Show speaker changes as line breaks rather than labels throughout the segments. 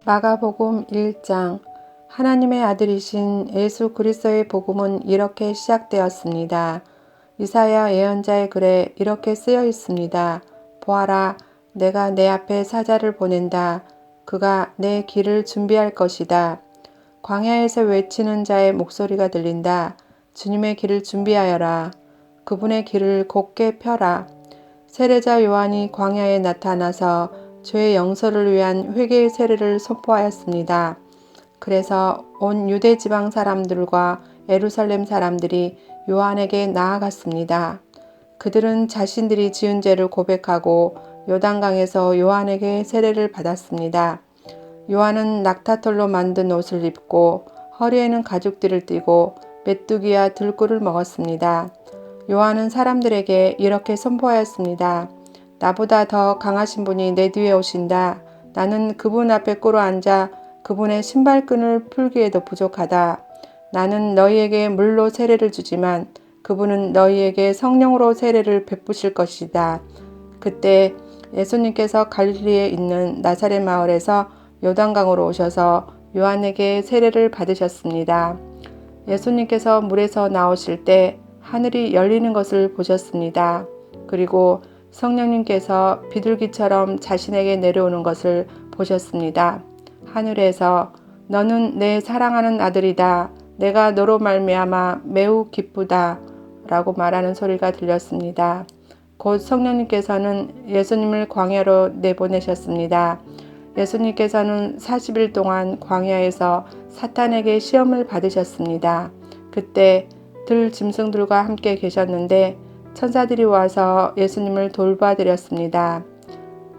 마가복음 1장. 하나님의 아들이신 예수 그리스도의 복음은 이렇게 시작되었습니다. 이사야 예언자의 글에 이렇게 쓰여 있습니다. 보아라, 내가 내 앞에 사자를 보낸다. 그가 내 길을 준비할 것이다. 광야에서 외치는 자의 목소리가 들린다. 주님의 길을 준비하여라. 그분의 길을 곧게 펴라. 세례자 요한이 광야에 나타나서 죄의 용서를 위한 회개의 세례를 선포하였습니다. 그래서 온 유대 지방 사람들과 예루살렘 사람들이 요한에게 나아갔습니다. 그들은 자신들이 지은 죄를 고백하고 요단강에서 요한에게 세례를 받았습니다. 요한은 낙타털로 만든 옷을 입고 허리에는 가죽띠를 띠고 메뚜기와 들꿀을 먹었습니다. 요한은 사람들에게 이렇게 선포하였습니다. 나보다 더 강하신 분이 내 뒤에 오신다. 나는 그분 앞에 꿇어 앉아 그분의 신발끈을 풀기에도 부족하다. 나는 너희에게 물로 세례를 주지만 그분은 너희에게 성령으로 세례를 베푸실 것이다. 그때 예수님께서 갈릴리에 있는 나사렛 마을에서 요단강으로 오셔서 요한에게 세례를 받으셨습니다. 예수님께서 물에서 나오실 때 하늘이 열리는 것을 보셨습니다. 그리고 성령님께서 비둘기처럼 자신에게 내려오는 것을 보셨습니다. 하늘에서 너는 내 사랑하는 아들이다. 내가 너로 말미암아 매우 기쁘다. 라고 말하는 소리가 들렸습니다. 곧 성령님께서는 예수님을 광야로 내보내셨습니다. 예수님께서는 40일 동안 광야에서 사탄에게 시험을 받으셨습니다. 그때 들 짐승들과 함께 계셨는데 천사들이 와서 예수님을 돌봐드렸습니다.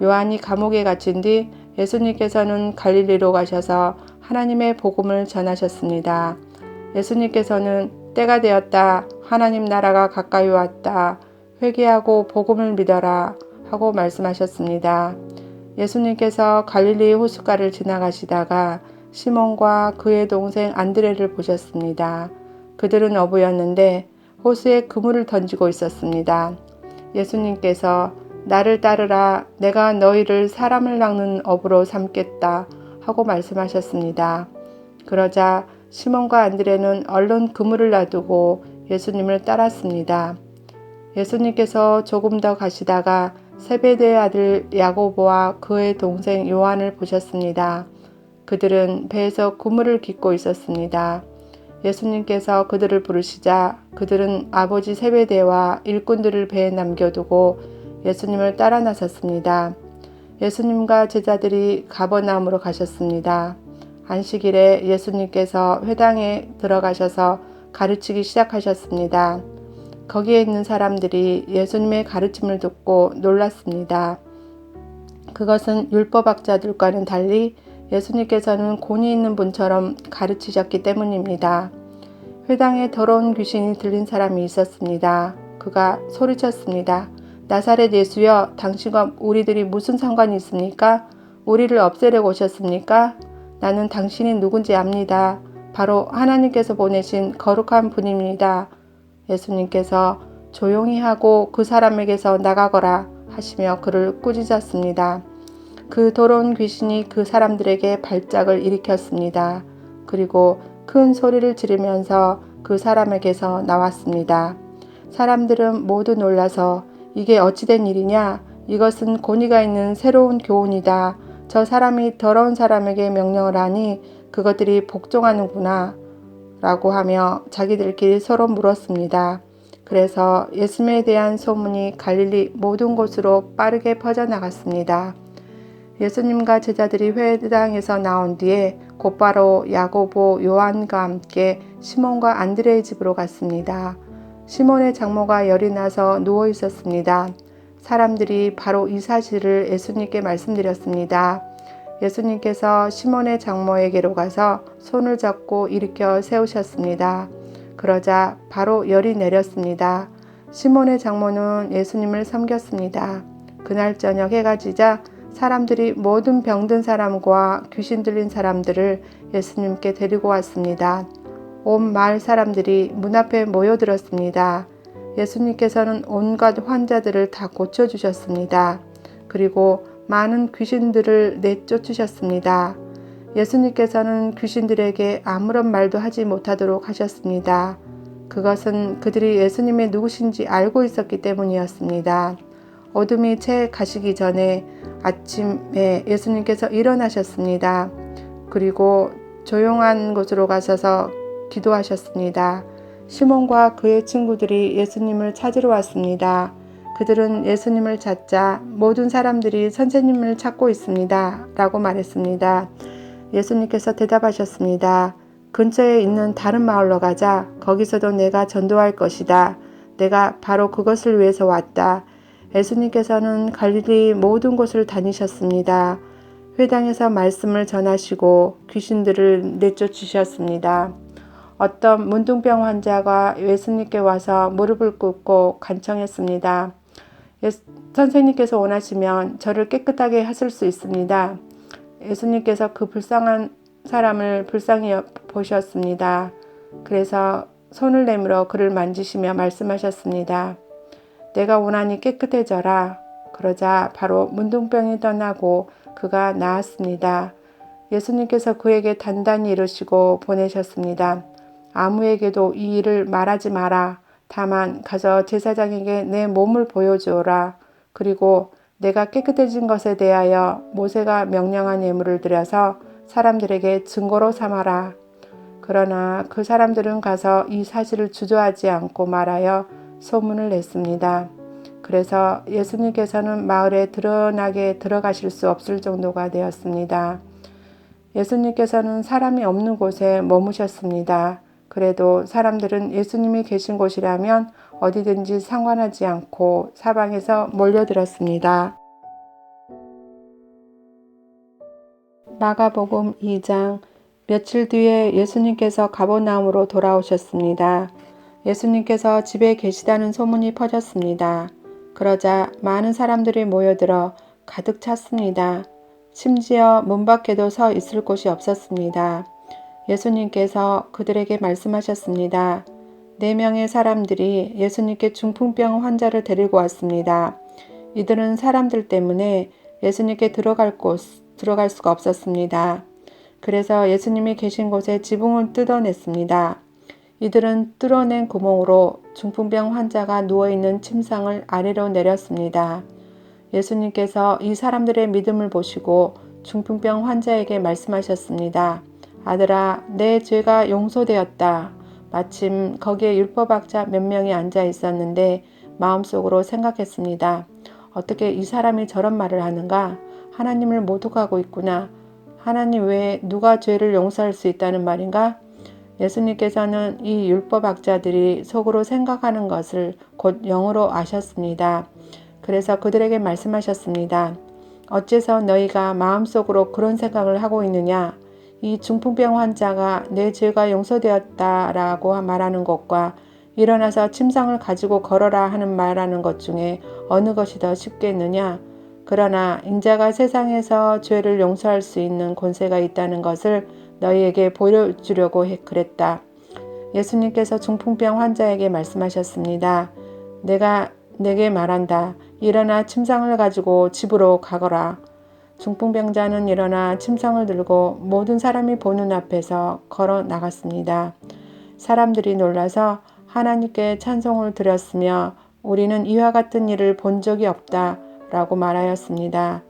요한이 감옥에 갇힌 뒤 예수님께서는 갈릴리로 가셔서 하나님의 복음을 전하셨습니다. 예수님께서는 때가 되었다. 하나님 나라가 가까이 왔다. 회개하고 복음을 믿어라 하고 말씀하셨습니다. 예수님께서 갈릴리 호숫가를 지나가시다가 시몬과 그의 동생 안드레를 보셨습니다. 그들은 어부였는데 호수에 그물을 던지고 있었습니다. 예수님께서 나를 따르라. 내가 너희를 사람을 낚는 어부로 삼겠다 하고 말씀하셨습니다. 그러자 시몬과 안드레는 얼른 그물을 놔두고 예수님을 따랐습니다. 예수님께서 조금 더 가시다가 세베대의 아들 야고보와 그의 동생 요한을 보셨습니다. 그들은 배에서 그물을 깃고 있었습니다. 예수님께서 그들을 부르시자 그들은 아버지 세베대와 일꾼들을 배에 남겨두고 예수님을 따라 나섰습니다. 예수님과 제자들이 가버나움으로 가셨습니다. 안식일에 예수님께서 회당에 들어가셔서 가르치기 시작하셨습니다. 거기에 있는 사람들이 예수님의 가르침을 듣고 놀랐습니다. 그것은 율법학자들과는 달리 예수님께서는 권위 있는 분처럼 가르치셨기 때문입니다. 회당에 더러운 귀신이 들린 사람이 있었습니다. 그가 소리쳤습니다. 나사렛 예수여, 당신과 우리들이 무슨 상관이 있습니까? 우리를 없애려고 오셨습니까? 나는 당신이 누군지 압니다. 바로 하나님께서 보내신 거룩한 분입니다. 예수님께서 조용히 하고 그 사람에게서 나가거라 하시며 그를 꾸짖었습니다. 그 더러운 귀신이 그 사람들에게 발작을 일으켰습니다. 그리고 큰 소리를 지르면서 그 사람에게서 나왔습니다. 사람들은 모두 놀라서 이게 어찌된 일이냐? 이것은 권위가 있는 새로운 교훈이다. 저 사람이 더러운 사람에게 명령을 하니 그것들이 복종하는구나 라고 하며 자기들끼리 서로 물었습니다. 그래서 예수님에 대한 소문이 갈릴리 모든 곳으로 빠르게 퍼져나갔습니다. 예수님과 제자들이 회당에서 나온 뒤에 곧바로 야고보, 요한과 함께 시몬과 안드레의 집으로 갔습니다. 시몬의 장모가 열이 나서 누워 있었습니다. 사람들이 바로 이 사실을 예수님께 말씀드렸습니다. 예수님께서 시몬의 장모에게로 가서 손을 잡고 일으켜 세우셨습니다. 그러자 바로 열이 내렸습니다. 시몬의 장모는 예수님을 섬겼습니다. 그날 저녁 해가 지자 사람들이 모든 병든 사람과 귀신 들린 사람들을 예수님께 데리고 왔습니다. 온 마을 사람들이 문 앞에 모여들었습니다. 예수님께서는 온갖 환자들을 다 고쳐주셨습니다. 그리고 많은 귀신들을 내쫓으셨습니다. 예수님께서는 귀신들에게 아무런 말도 하지 못하도록 하셨습니다. 그것은 그들이 예수님이 누구신지 알고 있었기 때문이었습니다. 어둠이 채 가시기 전에 아침에 예수님께서 일어나셨습니다. 그리고 조용한 곳으로 가셔서 기도하셨습니다. 시몬과 그의 친구들이 예수님을 찾으러 왔습니다. 그들은 예수님을 찾자 모든 사람들이 선생님을 찾고 있습니다. 라고 말했습니다. 예수님께서 대답하셨습니다. 근처에 있는 다른 마을로 가자. 거기서도 내가 전도할 것이다. 내가 바로 그것을 위해서 왔다. 예수님께서는 갈릴리 모든 곳을 다니셨습니다. 회당에서 말씀을 전하시고 귀신들을 내쫓으셨습니다. 어떤 문둥병 환자가 예수님께 와서 무릎을 꿇고 간청했습니다. 선생님께서 원하시면 저를 깨끗하게 하실 수 있습니다. 예수님께서 그 불쌍한 사람을 불쌍히 보셨습니다. 그래서 손을 내밀어 그를 만지시며 말씀하셨습니다. 내가 원하니 깨끗해져라. 그러자 바로 문둥병이 떠나고 그가 나았습니다. 예수님께서 그에게 단단히 이르시고 보내셨습니다. 아무에게도 이 일을 말하지 마라. 다만 가서 제사장에게 내 몸을 보여주어라. 그리고 내가 깨끗해진 것에 대하여 모세가 명령한 예물을 드려서 사람들에게 증거로 삼아라. 그러나 그 사람들은 가서 이 사실을 주저하지 않고 말하여 소문을 냈습니다. 그래서 예수님께서는 마을에 드러나게 들어가실 수 없을 정도가 되었습니다. 예수님께서는 사람이 없는 곳에 머무셨습니다. 그래도 사람들은 예수님이 계신 곳이라면 어디든지 상관하지 않고 사방에서 몰려들었습니다. 마가복음 2장. 며칠 뒤에 예수님께서 가버나움으로 돌아오셨습니다. 예수님께서 집에 계시다는 소문이 퍼졌습니다. 그러자 많은 사람들이 모여들어 가득 찼습니다. 심지어 문 밖에도 서 있을 곳이 없었습니다. 예수님께서 그들에게 말씀하셨습니다. 4명의 사람들이 예수님께 중풍병 환자를 데리고 왔습니다. 이들은 사람들 때문에 예수님께 들어갈 수가 없었습니다. 그래서 예수님이 계신 곳에 지붕을 뜯어냈습니다. 이들은 뚫어낸 구멍으로 중풍병 환자가 누워있는 침상을 아래로 내렸습니다. 예수님께서 이 사람들의 믿음을 보시고 중풍병 환자에게 말씀하셨습니다. 아들아, 내 죄가 용서되었다. 마침 거기에 율법학자 몇 명이 앉아 있었는데 마음속으로 생각했습니다. 어떻게 이 사람이 저런 말을 하는가? 하나님을 모독하고 있구나. 하나님 외에 누가 죄를 용서할 수 있다는 말인가? 예수님께서는 이 율법학자들이 속으로 생각하는 것을 곧 영으로 아셨습니다. 그래서 그들에게 말씀하셨습니다. 어째서 너희가 마음속으로 그런 생각을 하고 있느냐? 이 중풍병 환자가 내 죄가 용서되었다라고 말하는 것과 일어나서 침상을 가지고 걸어라 하는 말하는 것 중에 어느 것이 더 쉽겠느냐? 그러나 인자가 세상에서 죄를 용서할 수 있는 권세가 있다는 것을 너희에게 보여주려고 그랬다. 예수님께서 중풍병 환자에게 말씀하셨습니다. 내가 내게 말한다. 일어나 침상을 가지고 집으로 가거라. 중풍병자는 일어나 침상을 들고 모든 사람이 보는 앞에서 걸어 나갔습니다. 사람들이 놀라서 하나님께 찬송을 드렸으며 우리는 이와 같은 일을 본 적이 없다 라고 말하였습니다.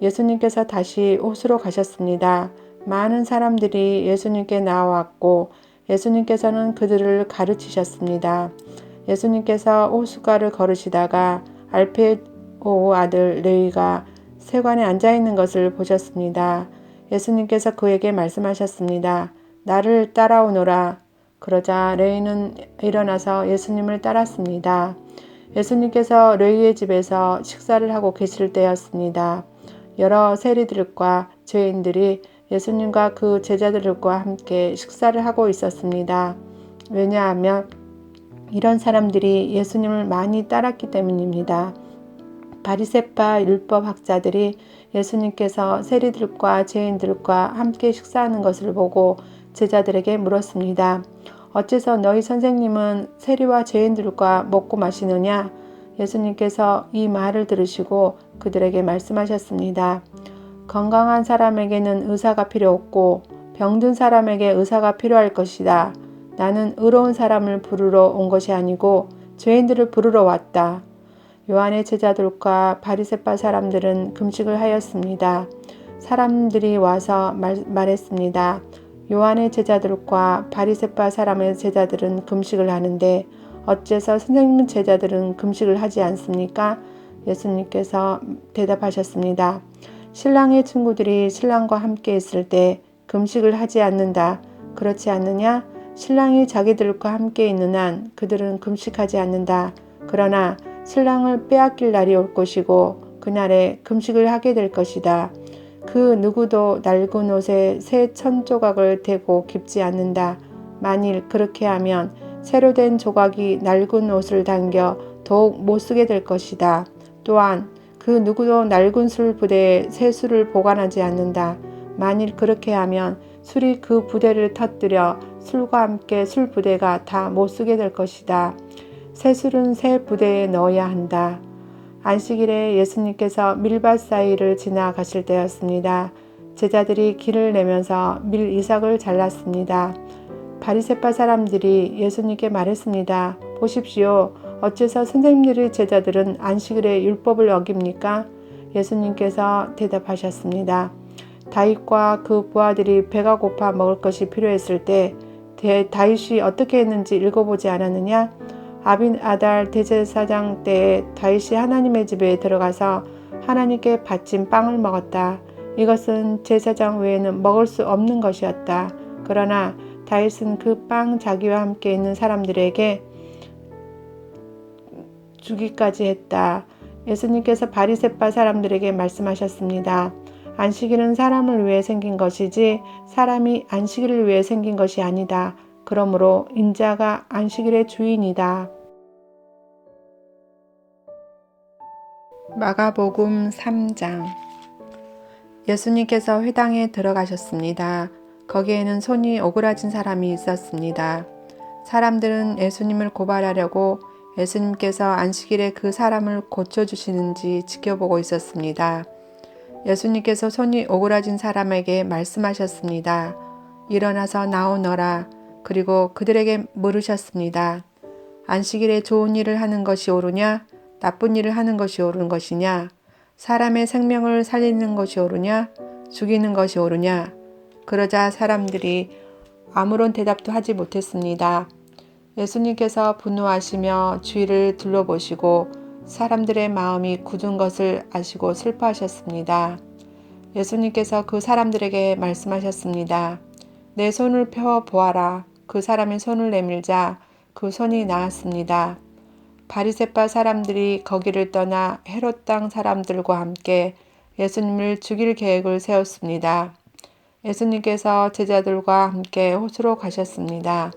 예수님께서 다시 호수로 가셨습니다. 많은 사람들이 예수님께 나왔고 예수님께서는 그들을 가르치셨습니다. 예수님께서 호숫가를 걸으시다가 알페오 아들 레위가 세관에 앉아있는 것을 보셨습니다. 예수님께서 그에게 말씀하셨습니다. 나를 따라오너라. 그러자 레위는 일어나서 예수님을 따랐습니다. 예수님께서 레위의 집에서 식사를 하고 계실 때였습니다. 여러 세리들과 죄인들이 예수님과 그 제자들과 함께 식사를 하고 있었습니다. 왜냐하면 이런 사람들이 예수님을 많이 따랐기 때문입니다. 바리새파 율법학자들이 예수님께서 세리들과 죄인들과 함께 식사하는 것을 보고 제자들에게 물었습니다. 어째서 너희 선생님은 세리와 죄인들과 먹고 마시느냐? 예수님께서 이 말을 들으시고 그들에게 말씀하셨습니다. 건강한 사람에게는 의사가 필요 없고 병든 사람에게 의사가 필요할 것이다. 나는 의로운 사람을 부르러 온 것이 아니고 죄인들을 부르러 왔다. 요한의 제자들과 바리새파 사람들은 금식을 하였습니다. 사람들이 와서 말했습니다. 요한의 제자들과 바리새파 사람의 제자들은 금식을 하는데 어째서 선생님 제자들은 금식을 하지 않습니까? 예수님께서 대답하셨습니다. 신랑의 친구들이 신랑과 함께 있을 때 금식을 하지 않는다. 그렇지 않느냐? 신랑이 자기들과 함께 있는 한 그들은 금식하지 않는다. 그러나 신랑을 빼앗길 날이 올 것이고 그날에 금식을 하게 될 것이다. 그 누구도 낡은 옷에 새 천조각을 대고 깁지 않는다. 만일 그렇게 하면 새로 된 조각이 낡은 옷을 당겨 더욱 못쓰게 될 것이다. 또한 그 누구도 낡은 술 부대에 새 술을 보관하지 않는다. 만일 그렇게 하면 술이 그 부대를 터뜨려 술과 함께 술 부대가 다 못쓰게 될 것이다. 새 술은 새 부대에 넣어야 한다. 안식일에 예수님께서 밀밭 사이를 지나가실 때였습니다. 제자들이 길을 내면서 밀 이삭을 잘랐습니다. 바리새파 사람들이 예수님께 말했습니다. 보십시오. 어째서 선생님들의 제자들은 안식일에 율법을 어깁니까? 예수님께서 대답하셨습니다. 다윗과 그 부하들이 배가 고파 먹을 것이 필요했을 때 다윗이 어떻게 했는지 읽어보지 않았느냐? 아빈 아달 대제사장 때에 다윗이 하나님의 집에 들어가서 하나님께 바친 빵을 먹었다. 이것은 제사장 외에는 먹을 수 없는 것이었다. 그러나 다윗은 그 빵 자기와 함께 있는 사람들에게 주기까지 했다. 예수님께서 바리새파 사람들에게 말씀하셨습니다. 안식일은 사람을 위해 생긴 것이지 사람이 안식일을 위해 생긴 것이 아니다. 그러므로 인자가 안식일의 주인이다. 마가복음 3장. 예수님께서 회당에 들어가셨습니다. 거기에는 손이 오그라진 사람이 있었습니다. 사람들은 예수님을 고발하려고 예수님께서 안식일에 그 사람을 고쳐주시는지 지켜보고 있었습니다. 예수님께서 손이 오그라진 사람에게 말씀하셨습니다. 일어나서 나오너라. 그리고 그들에게 물으셨습니다. 안식일에 좋은 일을 하는 것이 옳으냐? 나쁜 일을 하는 것이 옳은 것이냐? 사람의 생명을 살리는 것이 옳으냐? 죽이는 것이 옳으냐? 그러자 사람들이 아무런 대답도 하지 못했습니다. 예수님께서 분노하시며 주위를 둘러보시고 사람들의 마음이 굳은 것을 아시고 슬퍼하셨습니다. 예수님께서 그 사람들에게 말씀하셨습니다. 내 손을 펴 보아라. 그 사람이 손을 내밀자 그 손이 나았습니다. 바리새파 사람들이 거기를 떠나 헤롯 땅 사람들과 함께 예수님을 죽일 계획을 세웠습니다. 예수님께서 제자들과 함께 호수로 가셨습니다.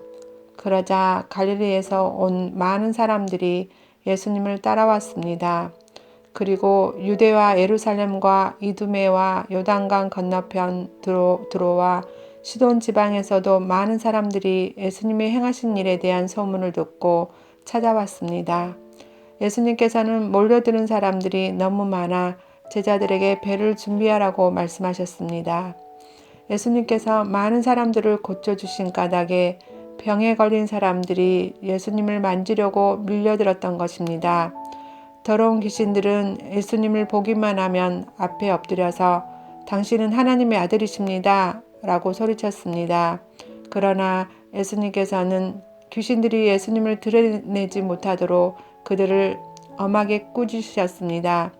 그러자 갈릴리에서 온 많은 사람들이 예수님을 따라왔습니다. 그리고 유대와 예루살렘과 이두메와 요단강 건너편 드로와 시돈 지방에서도 많은 사람들이 예수님이 행하신 일에 대한 소문을 듣고 찾아왔습니다. 예수님께서는 몰려드는 사람들이 너무 많아 제자들에게 배를 준비하라고 말씀하셨습니다. 예수님께서 많은 사람들을 고쳐주신 까닭에 병에 걸린 사람들이 예수님을 만지려고 밀려들었던 것입니다. 더러운 귀신들은 예수님을 보기만 하면 앞에 엎드려서 당신은 하나님의 아들이십니다. 라고 소리쳤습니다. 그러나 예수님께서는 귀신들이 예수님을 드러내지 못하도록 그들을 엄하게 꾸짖으셨습니다.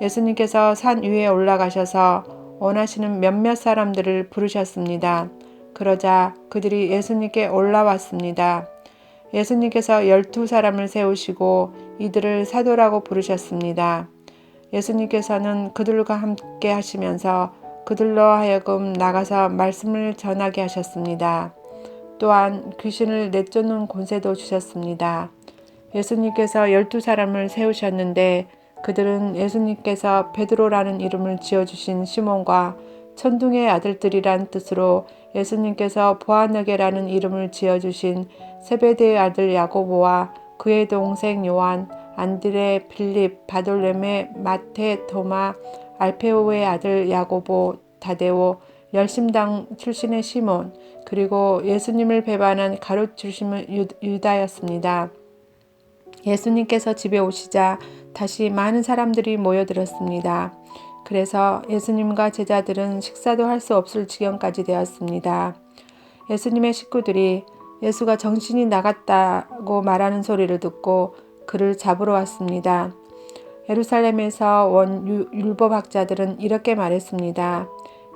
예수님께서 산 위에 올라가셔서 원하시는 몇몇 사람들을 부르셨습니다. 그러자 그들이 예수님께 올라왔습니다. 예수님께서 12사람을 세우시고 이들을 사도라고 부르셨습니다. 예수님께서는 그들과 함께 하시면서 그들로 하여금 나가서 말씀을 전하게 하셨습니다. 또한 귀신을 내쫓는 권세도 주셨습니다. 예수님께서 12사람을 세우셨는데 그들은 예수님께서 베드로라는 이름을 지어주신 시몬과 천둥의 아들들이란 뜻으로 예수님께서 보아너게라는 이름을 지어주신 세베대의 아들 야고보와 그의 동생 요한, 안드레, 빌립, 바돌레메, 마테, 도마, 알페오의 아들 야고보, 다데오, 열심당 출신의 시몬, 그리고 예수님을 배반한 가룟 출신의 유다였습니다. 예수님께서 집에 오시자 다시 많은 사람들이 모여들었습니다. 그래서 예수님과 제자들은 식사도 할 수 없을 지경까지 되었습니다. 예수님의 식구들이 예수가 정신이 나갔다고 말하는 소리를 듣고 그를 잡으러 왔습니다. 예루살렘에서 온 율법학자들은 이렇게 말했습니다.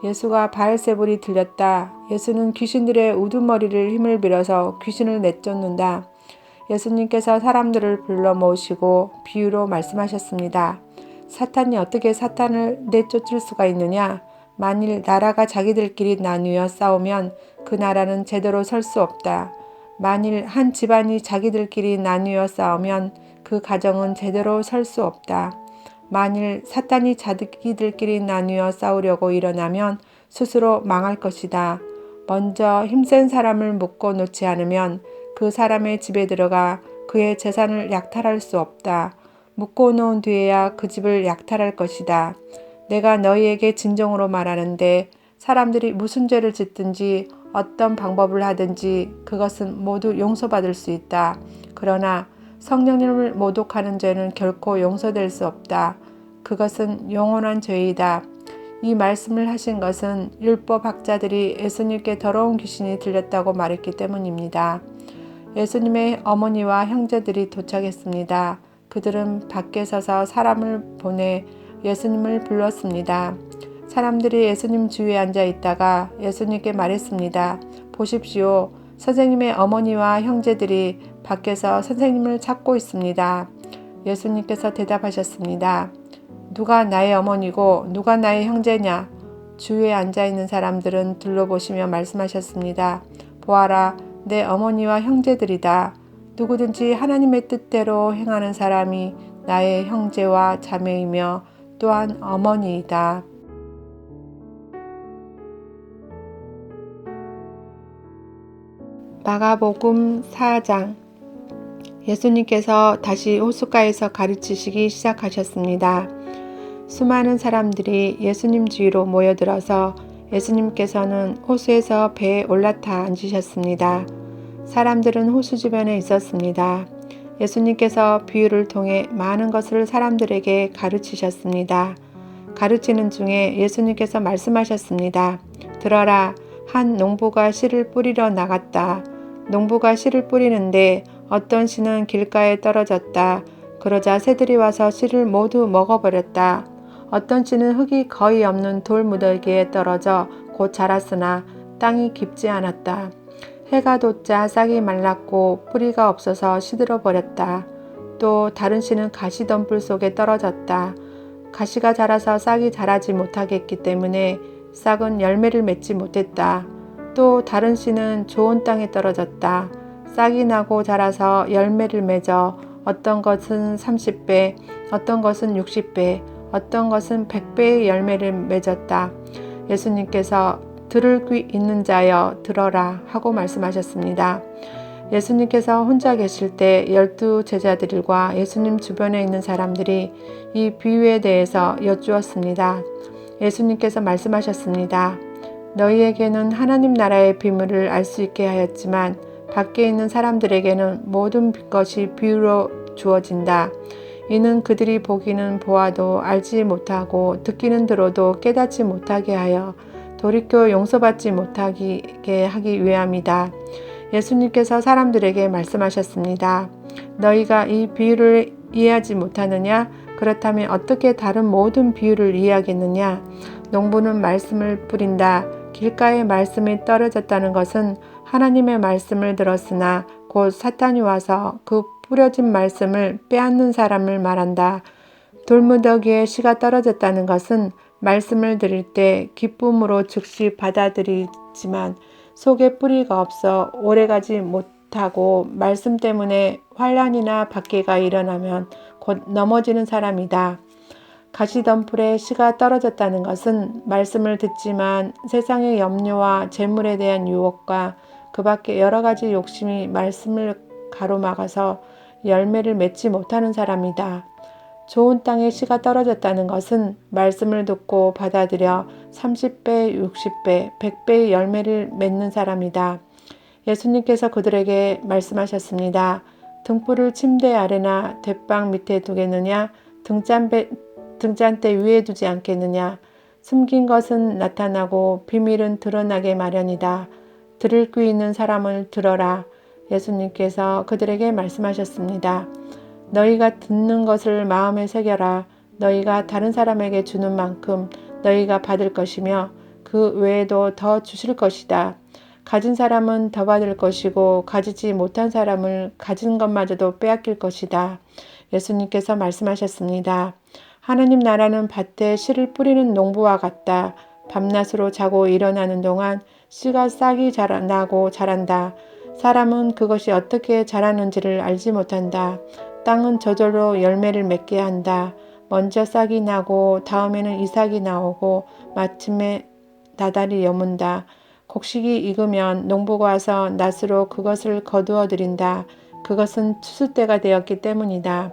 예수가 바알세불이 들렸다. 예수는 귀신들의 우두머리를 힘을 빌어서 귀신을 내쫓는다. 예수님께서 사람들을 불러 모으시고 비유로 말씀하셨습니다. 사탄이 어떻게 사탄을 내쫓을 수가 있느냐? 만일 나라가 자기들끼리 나누어 싸우면 그 나라는 제대로 설 수 없다. 만일 한 집안이 자기들끼리 나누어 싸우면 그 가정은 제대로 설 수 없다. 만일 사탄이 자기들끼리 나누어 싸우려고 일어나면 스스로 망할 것이다. 먼저 힘센 사람을 묶어 놓지 않으면 그 사람의 집에 들어가 그의 재산을 약탈할 수 없다. 묶어 놓은 뒤에야 그 집을 약탈할 것이다. 내가 너희에게 진정으로 말하는데 사람들이 무슨 죄를 짓든지 어떤 방법을 하든지 그것은 모두 용서받을 수 있다. 그러나 성령님을 모독하는 죄는 결코 용서될 수 없다. 그것은 영원한 죄이다. 이 말씀을 하신 것은 율법학자들이 예수님께 더러운 귀신이 들렸다고 말했기 때문입니다. 예수님의 어머니와 형제들이 도착했습니다. 그들은 밖에 서서 사람을 보내 예수님을 불렀습니다. 사람들이 예수님 주위에 앉아 있다가 예수님께 말했습니다. 보십시오. 선생님의 어머니와 형제들이 밖에서 선생님을 찾고 있습니다. 예수님께서 대답하셨습니다. 누가 나의 어머니고 누가 나의 형제냐? 주위에 앉아 있는 사람들은 둘러보시며 말씀하셨습니다. 보아라, 내 어머니와 형제들이다. 누구든지 하나님의 뜻대로 행하는 사람이 나의 형제와 자매이며 또한 어머니이다. 마가복음 4장. 예수님께서 다시 호숫가에서 가르치시기 시작하셨습니다. 수많은 사람들이 예수님 주위로 모여들어서 예수님께서는 호수에서 배에 올라타 앉으셨습니다. 사람들은 호수 주변에 있었습니다. 예수님께서 비유를 통해 많은 것을 사람들에게 가르치셨습니다. 가르치는 중에 예수님께서 말씀하셨습니다. 들어라, 한 농부가 씨를 뿌리러 나갔다. 농부가 씨를 뿌리는데 어떤 씨는 길가에 떨어졌다. 그러자 새들이 와서 씨를 모두 먹어버렸다. 어떤 씨는 흙이 거의 없는 돌무더기에 떨어져 곧 자랐으나 땅이 깊지 않았다. 해가 돋자 싹이 말랐고 뿌리가 없어서 시들어 버렸다. 또 다른 씨는 가시덤불 속에 떨어졌다. 가시가 자라서 싹이 자라지 못하겠기 때문에 싹은 열매를 맺지 못했다. 또 다른 씨는 좋은 땅에 떨어졌다. 싹이 나고 자라서 열매를 맺어 어떤 것은 30배, 어떤 것은 60배, 어떤 것은 100배의 열매를 맺었다. 예수님께서 들을 귀 있는 자여 들어라 하고 말씀하셨습니다. 예수님께서 혼자 계실 때 12 제자들과 예수님 주변에 있는 사람들이 이 비유에 대해서 여쭈었습니다. 예수님께서 말씀하셨습니다. 너희에게는 하나님 나라의 비밀을 알 수 있게 하였지만 밖에 있는 사람들에게는 모든 것이 비유로 주어진다. 이는 그들이 보기는 보아도 알지 못하고 듣기는 들어도 깨닫지 못하게 하여 돌이켜 용서받지 못하게 하기 위함이다. 예수님께서 사람들에게 말씀하셨습니다. 너희가 이 비유를 이해하지 못하느냐? 그렇다면 어떻게 다른 모든 비유를 이해하겠느냐? 농부는 말씀을 뿌린다. 길가에 말씀이 떨어졌다는 것은 하나님의 말씀을 들었으나 곧 사탄이 와서 그 뿌려진 말씀을 빼앗는 사람을 말한다. 돌무더기에 씨가 떨어졌다는 것은 말씀을 들을 때 기쁨으로 즉시 받아들이지만 속에 뿌리가 없어 오래가지 못하고 말씀 때문에 환난이나 박해가 일어나면 곧 넘어지는 사람이다. 가시덤불에 씨가 떨어졌다는 것은 말씀을 듣지만 세상의 염려와 재물에 대한 유혹과 그 밖에 여러 가지 욕심이 말씀을 가로막아서 열매를 맺지 못하는 사람이다. 좋은 땅에 씨가 떨어졌다는 것은 말씀을 듣고 받아들여 30배, 60배, 100배의 열매를 맺는 사람이다. 예수님께서 그들에게 말씀하셨습니다. 등불을 침대 아래나 돛방 밑에 두겠느냐? 등잔대 위에 두지 않겠느냐? 숨긴 것은 나타나고 비밀은 드러나게 마련이다. 들을 귀 있는 사람을 들어라. 예수님께서 그들에게 말씀하셨습니다. 너희가 듣는 것을 마음에 새겨라. 너희가 다른 사람에게 주는 만큼 너희가 받을 것이며 그 외에도 더 주실 것이다. 가진 사람은 더 받을 것이고 가지지 못한 사람을 가진 것마저도 빼앗길 것이다. 예수님께서 말씀하셨습니다. 하나님 나라는 밭에 씨를 뿌리는 농부와 같다. 밤낮으로 자고 일어나는 동안 씨가 싹이 나고 자란다. 사람은 그것이 어떻게 자라는지를 알지 못한다. 땅은 저절로 열매를 맺게 한다. 먼저 싹이 나고 다음에는 이삭이 나오고 마침에 나달이 여문다. 곡식이 익으면 농부가 와서 낫으로 그것을 거두어 들인다. 그것은 추수 때가 되었기 때문이다.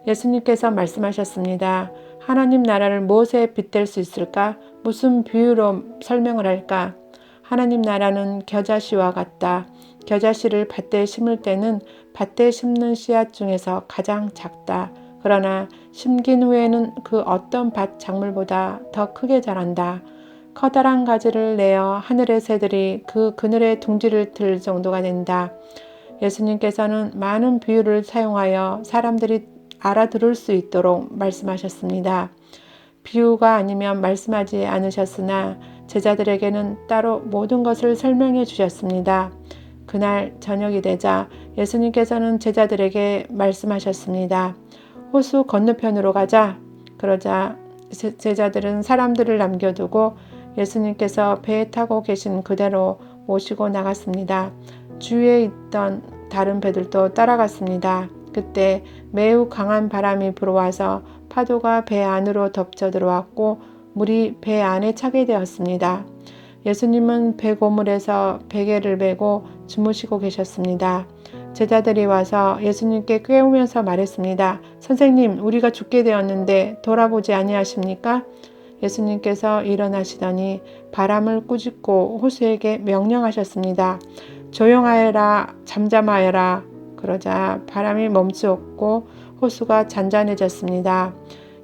예수님께서 말씀하셨습니다. 하나님 나라를 무엇에 빗댈 수 있을까? 무슨 비유로 설명을 할까? 하나님 나라는 겨자씨와 같다. 겨자씨를 밭에 심을 때는 밭에 심는 씨앗 중에서 가장 작다. 그러나 심긴 후에는 그 어떤 밭 작물보다 더 크게 자란다. 커다란 가지를 내어 하늘의 새들이 그 그늘에 둥지를 틀 정도가 된다. 예수님께서는 많은 비유를 사용하여 사람들이 알아들을 수 있도록 말씀하셨습니다. 비유가 아니면 말씀하지 않으셨으나 제자들에게는 따로 모든 것을 설명해 주셨습니다. 그날 저녁이 되자 예수님께서는 제자들에게 말씀하셨습니다. 호수 건너편으로 가자. 그러자 제자들은 사람들을 남겨두고 예수님께서 배에 타고 계신 그대로 모시고 나갔습니다. 주위에 있던 다른 배들도 따라갔습니다. 그때 매우 강한 바람이 불어와서 파도가 배 안으로 덮쳐 들어왔고 물이 배 안에 차게 되었습니다. 예수님은 배 고물에서 베개를 메고 주무시고 계셨습니다. 제자들이 와서 예수님께 깨우면서 말했습니다. 선생님, 우리가 죽게 되었는데 돌아보지 아니하십니까? 예수님께서 일어나시더니 바람을 꾸짖고 호수에게 명령하셨습니다. 조용하여라, 잠잠하여라. 그러자 바람이 멈추었고 호수가 잔잔해졌습니다.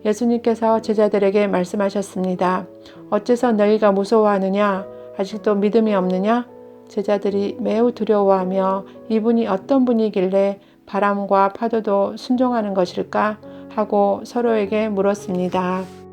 예수님께서 제자들에게 말씀하셨습니다. 어째서 너희가 무서워하느냐? 아직도 믿음이 없느냐? 제자들이 매우 두려워하며 이분이 어떤 분이길래 바람과 파도도 순종하는 것일까? 하고 서로에게 물었습니다.